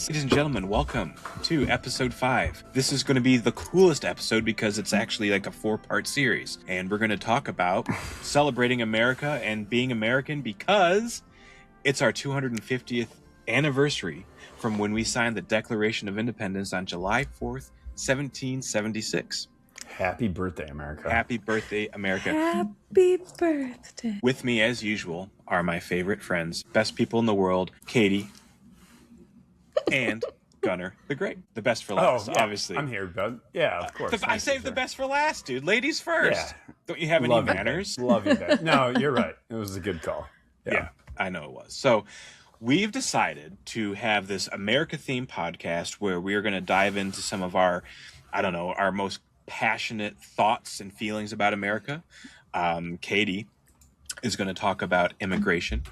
Ladies and gentlemen, welcome to episode 5. This is going to be the coolest episode because it's actually like a 4-part series. And we're going to talk about celebrating America and being American because it's our 250th anniversary from when we signed the Declaration of Independence on July 4th, 1776. Happy birthday, America. Happy birthday, America. Happy birthday. With me, as usual, are my favorite friends, best people in the world, Katie and Gunnar the Great. The best for last, obviously. I'm here, bud. Yeah, of course. I saved the best for last, dude. Ladies first. Yeah. Don't you have any manners? Love you, Ben. No, you're right. It was a good call. Yeah, I know it was. So we've decided to have this America-themed podcast where we are going to dive into some of our, our most passionate thoughts and feelings about America. Katie is going to talk about immigration.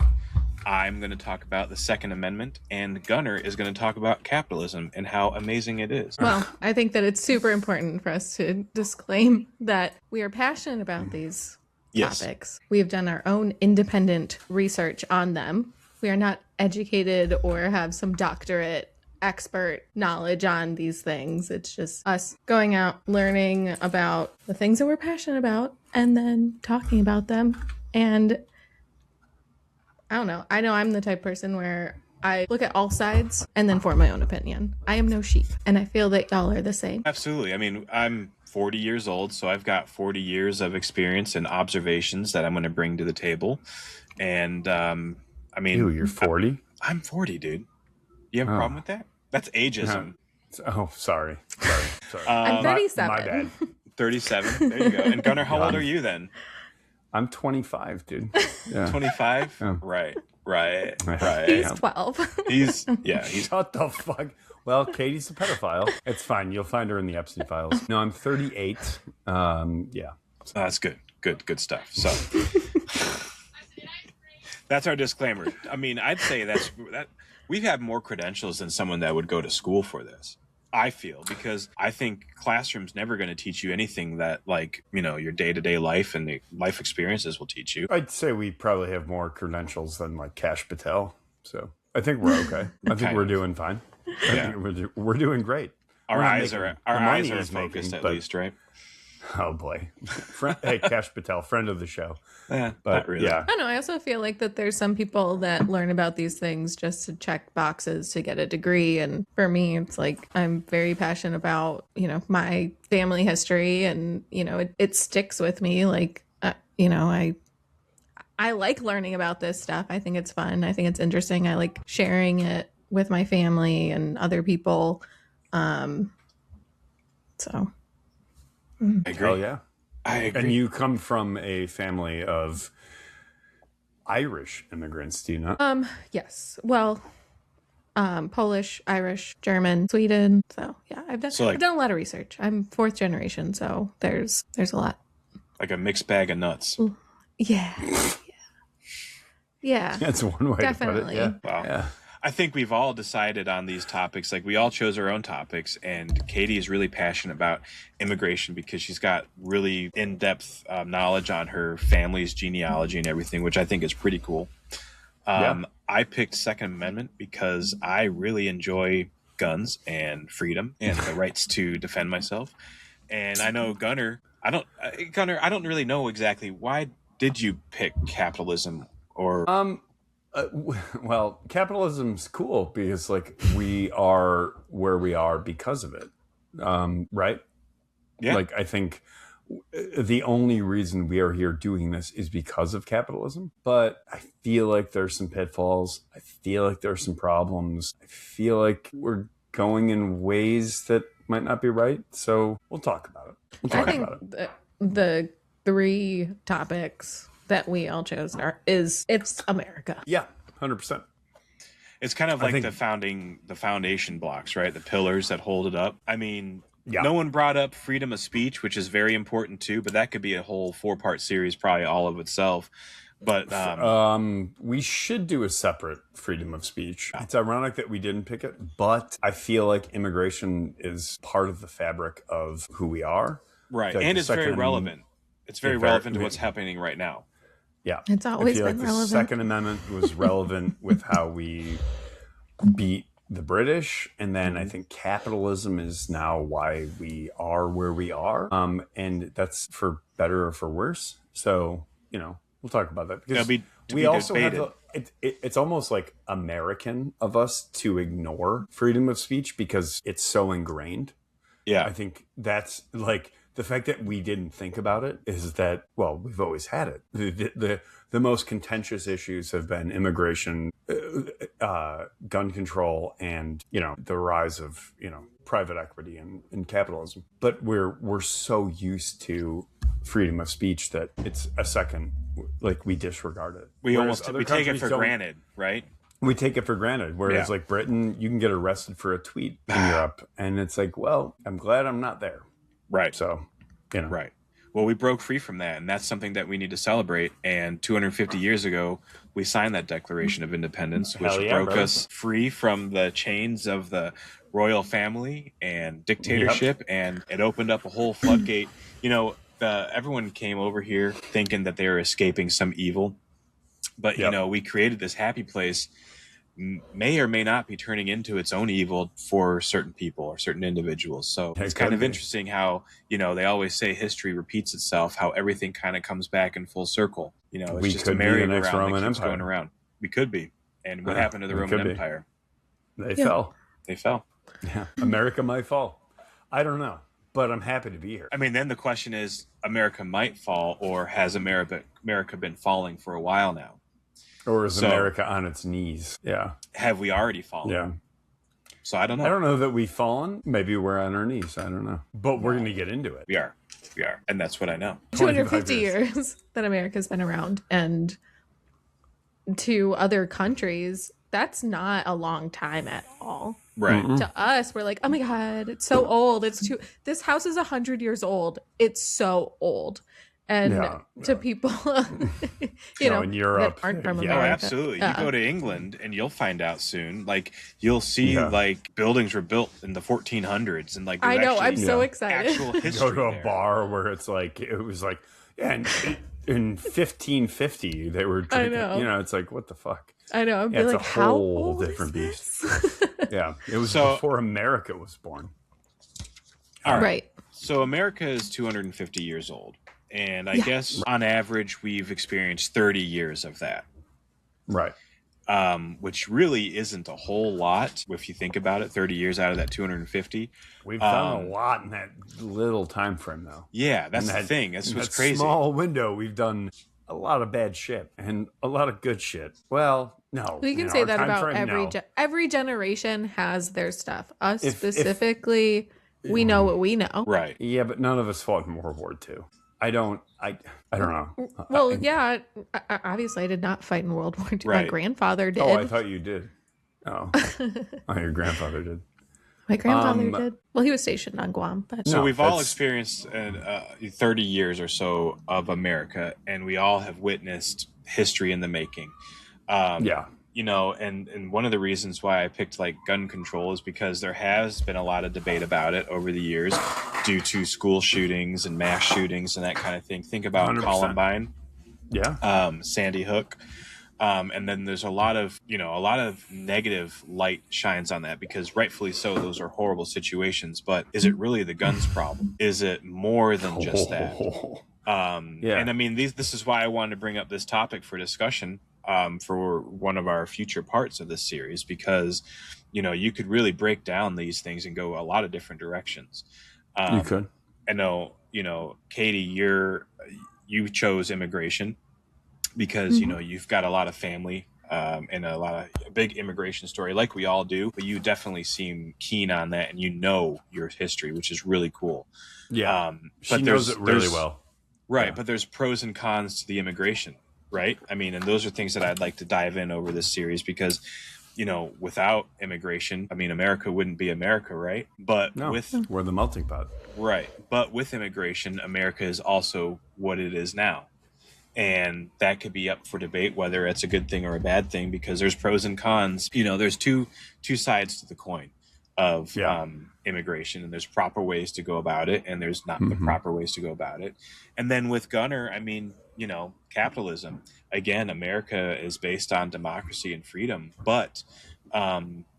I'm going to talk about the Second Amendment, and Gunnar is going to talk about capitalism and how amazing it is. Well, I think that it's super important for us to disclaim that we are passionate about these topics. We have done our own independent research on them. We are not educated or have some doctorate expert knowledge on these things. It's just us going out, learning about the things that we're passionate about, and then talking about them. And I don't know. I know I'm the type of person where I look at all sides and then form my own opinion. I am no sheep, and I feel that y'all are the same. Absolutely. I mean, I'm 40 years old, so I've got 40 years of experience and observations that I'm going to bring to the table. And Ew, you're 40? I'm 40, dude. You have a problem with that? That's ageism. Oh, sorry. I'm 37. My bad. 37. There you go. And Gunnar, how old are you then? I'm 25, dude. Yeah. 25? Yeah. Right. He's 12. He's Shut the fuck. Well, Katie's a pedophile. It's fine. You'll find her in the Epstein files. No, I'm 38. Yeah. That's good. Good stuff. So that's our disclaimer. I mean, I'd say that we've had more credentials than someone that would go to school for this. I feel, because I think classroom's never going to teach you anything that, like, your day-to-day life and the life experiences will teach you. I'd say we probably have more credentials than like Kash Patel. So I think we're okay. I think we're doing fine. I think we're doing great. Our eyes are focused at least, right? Oh boy. Hey, Kash Patel, friend of the show. But Not really. Yeah. I don't know. I also feel like that there's some people that learn about these things just to check boxes to get a degree. And for me, it's like I'm very passionate about, my family history, and, it sticks with me. Like, I like learning about this stuff. I think it's fun. I think it's interesting. I like sharing it with my family and other people. So. I agree. Oh, yeah. I agree. And you come from a family of Irish immigrants, do you not? Yes. Well, Polish, Irish, German, Sweden. So yeah, I've done a lot of research. I'm 4th generation, so there's a lot. Like a mixed bag of nuts. Ooh. Yeah. Yeah. That's one way Definitely. to put it. Wow. Yeah. I think we've all decided on these topics. Like, we all chose our own topics, and Katie is really passionate about immigration because she's got really in-depth knowledge on her family's genealogy and everything, which I think is pretty cool. I picked Second Amendment because I really enjoy guns and freedom and the rights to defend myself. And I know Gunnar, I don't really know exactly, why did you pick capitalism or... Well, capitalism's cool because, like, we are where we are because of it, right? Yeah. Like, I think the only reason we are here doing this is because of capitalism. But I feel like there's some pitfalls. I feel like there's some problems. I feel like we're going in ways that might not be right. So we'll talk about it. I think the 3 topics that we all chose it's America. Yeah, 100%. It's kind of like the foundation blocks, right? The pillars that hold it up. I mean, Yeah. No one brought up freedom of speech, which is very important too, but that could be a whole 4-part series, probably all of itself. But we should do a separate freedom of speech. It's ironic that we didn't pick it, but I feel like immigration is part of the fabric of who we are. Right. Like and it's very relevant. It's very relevant to what's happening right now. Yeah. It's always been the relevant. Second Amendment was relevant with how we beat the British, and then I think capitalism is now why we are where we are. And that's for better or for worse. So, we'll talk about that because we also have it's almost like American of us to ignore freedom of speech because it's so ingrained. Yeah. I think that's like the fact that we didn't think about it is that, well, we've always had it. The most contentious issues have been immigration, gun control, and, the rise of, private equity and capitalism. But we're so used to freedom of speech that it's a second, like, we disregard it. We take it for granted, right? We take it for granted. Whereas like Britain, you can get arrested for a tweet in Europe. And it's like, well, I'm glad I'm not there. Right. So, Right. Well, we broke free from that, and that's something that we need to celebrate. And 250 years ago, we signed that Declaration of Independence, which broke us free from the chains of the royal family and dictatorship, and it opened up a whole floodgate. Everyone came over here thinking that they were escaping some evil, but, we created this happy place, may or may not be turning into its own evil for certain people or certain individuals. So it's kind of interesting how, they always say history repeats itself, how everything kind of comes back in full circle. It's just a merry-go-round that keeps going around. We could be. And what happened to the Roman Empire? They fell. They fell. Yeah. America might fall. I don't know, but I'm happy to be here. I mean, then the question is, America might fall, or has America been falling for a while now? Or is America on its knees? Yeah. Have we already fallen? Yeah. So I don't know. I don't know that we've fallen. Maybe we're on our knees. I don't know. But we're going to get into it. We are. And that's what I know. 250 years that America's been around. And to other countries, that's not a long time at all. Right. Mm-hmm. To us, we're like, oh my God, it's so old. This house is 100 years old. It's so old. And to people, in Europe, that aren't from yeah. America. Oh, absolutely. You go to England and you'll find out soon. Like, you'll see like buildings were built in the 1400s, and like I know. I'm so excited. Actual history. Go to a bar where it was like, in 1550 they were drinking. I know. It's like, what the fuck? I know. I'm It's like, a how whole old different is beast. Yeah, it was before America was born. All right. So America is 250 years old. And I guess on average, we've experienced 30 years of that. Right. Which really isn't a whole lot if you think about it. 30 years out of that 250. We've done a lot in that little time frame, though. Yeah, that's the thing. That's what's crazy. Small window, we've done a lot of bad shit and a lot of good shit. Well, no. We can say that about every generation has their stuff. Us specifically, we know what we know. Right. Yeah, but none of us fought in World War II. I don't know. Well, obviously I did not fight in World War II. Right. My grandfather did. Oh, I thought you did. Oh, your grandfather did. My grandfather did. Well, he was stationed on Guam. But so we've all experienced 30 years or so of America, and we all have witnessed history in the making. And one of the reasons why I picked like gun control is because there has been a lot of debate about it over the years due to school shootings and mass shootings and that kind of thing. Think about 100%. Columbine, Sandy Hook. And then there's a lot of negative light shines on that because rightfully so, those are horrible situations. But is it really the guns problem? Is it more than just that? And I mean, this is why I wanted to bring up this topic for discussion. For one of our future parts of this series, because you could really break down these things and go a lot of different directions. You could. I know, Katie, you chose immigration because you've got a lot of family and a big immigration story, like we all do. But you definitely seem keen on that, and your history, which is really cool. Yeah, but she knows it really well. Right, Yeah. but there's pros and cons to the immigration. Right. I mean, and those are things that I'd like to dive in over this series because, without immigration, I mean, America wouldn't be America. Right. But we're the melting pot. Right. But with immigration, America is also what it is now. And that could be up for debate, whether it's a good thing or a bad thing, because there's pros and cons. There's two sides to the coin of immigration, and there's proper ways to go about it, and there's not the proper ways to go about it. And then with Gunner, I mean, capitalism. Again, America is based on democracy and freedom, but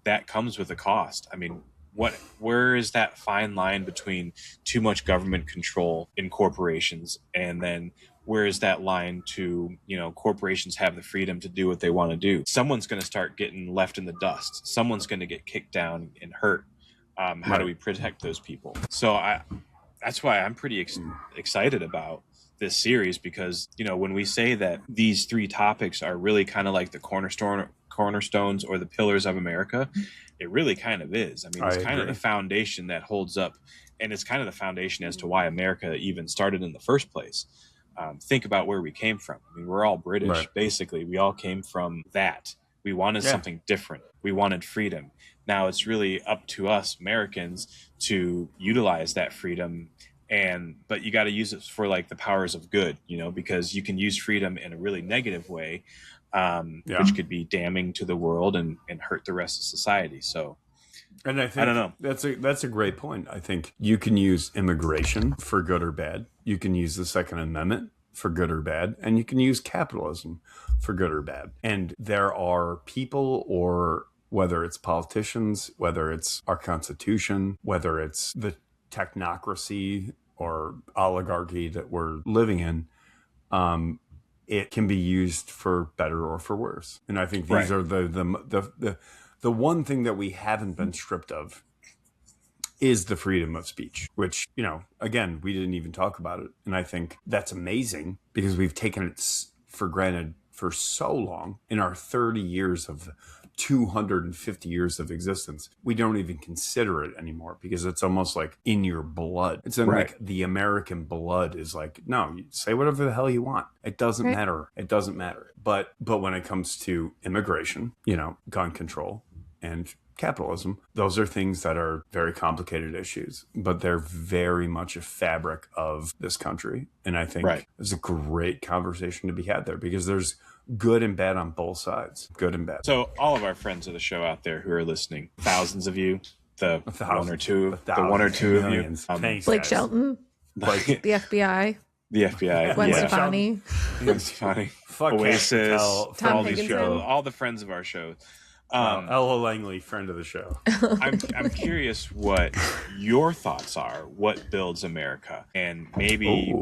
that comes with a cost. I mean, where is that fine line between too much government control in corporations, and then where is that line to, corporations have the freedom to do what they want to do? Someone's going to start getting left in the dust. Someone's going to get kicked down and hurt. How do we protect those people? So that's why I'm pretty excited about this series, because, when we say that these three topics are really kind of like the cornerstones or the pillars of America, it really kind of is. I mean, it's kind of the foundation that holds up, and it's kind of the foundation as to why America even started in the first place. Think about where we came from. I mean, we're all British, basically. We all came from that. We wanted something different. We wanted freedom. Now it's really up to us Americans to utilize that freedom, but you got to use it for like the powers of good, because you can use freedom in a really negative way, which could be damning to the world and hurt the rest of society. So, and I don't know. That's a great point. I think you can use immigration for good or bad. You can use the Second Amendment for good or bad, and you can use capitalism for good or bad. And there are people, or whether it's politicians, whether it's our Constitution, whether it's the technocracy or oligarchy that we're living in, it can be used for better or for worse. And I think these are the one thing that we haven't been stripped of is the freedom of speech, which, again, we didn't even talk about it. And I think that's amazing, because we've taken it for granted for so long. In our 30 years of 250 years of existence, we don't even consider it anymore, because it's almost like in your blood. It's in like the American blood is like, no, you say whatever the hell you want. It doesn't matter. It doesn't matter. But when it comes to immigration, gun control and capitalism, those are things that are very complicated issues, but they're very much a fabric of this country. And I think there's a great conversation to be had there, because there's good and bad on both sides. Good and bad. So all of our friends of the show out there who are listening, thousands of you, the one or two of you. Thanks, Blake guys. Shelton, the FBI. The FBI. Gwen Stefani. Fuck Oasis. Tom Higginson. All the friends of our show. Ella Langley, friend of the show. I'm curious what your thoughts are. What builds America? And maybe,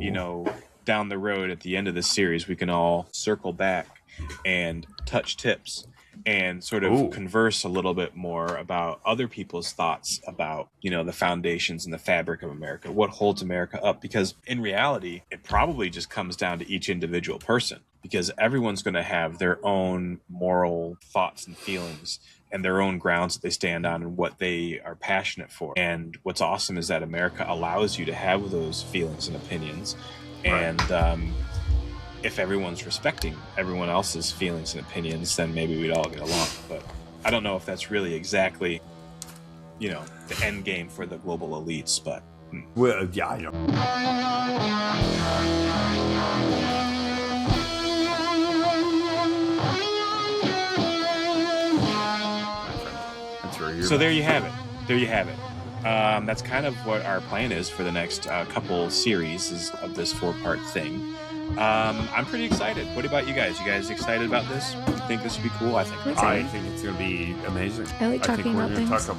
down the road at the end of this series, we can all circle back and touch tips and sort of converse a little bit more about other people's thoughts about, the foundations and the fabric of America, what holds America up. Because in reality, it probably just comes down to each individual person, because everyone's going to have their own moral thoughts and feelings and their own grounds that they stand on and what they are passionate for. And what's awesome is that America allows you to have those feelings and opinions. And if everyone's respecting everyone else's feelings and opinions, then maybe we'd all get along. But I don't know if that's really exactly, the end game for the global elites. But well, yeah, I don't. So there you have it. That's kind of what our plan is for the next couple series of this 4-part thing. I'm pretty excited. What about you guys? You guys excited about this? You think this would be cool? I think it's going to be amazing. I like talking about things. A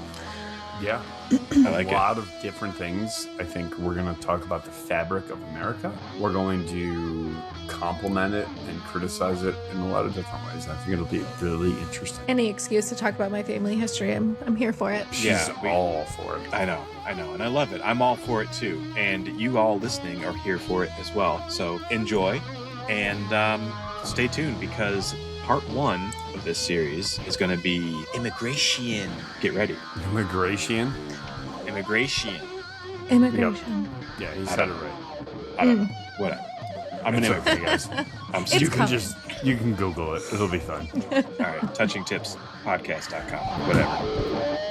lot of different things. I think we're going to talk about the fabric of America. We're going to compliment it and criticize it in a lot of different ways. I think it'll be really interesting. Any excuse to talk about my family history, I'm here for it. She's all for it. I know, and I love it. I'm all for it too. And you all listening are here for it as well. So enjoy and stay tuned, because part 1 of this series is going to be immigration. Get ready. Immigration. Yep. Yeah, he said it right. I don't know. Whatever. I'm an immigrant, guys. You can Google it. It'll be fun. All right. TouchingTipsPodcast.com. Whatever.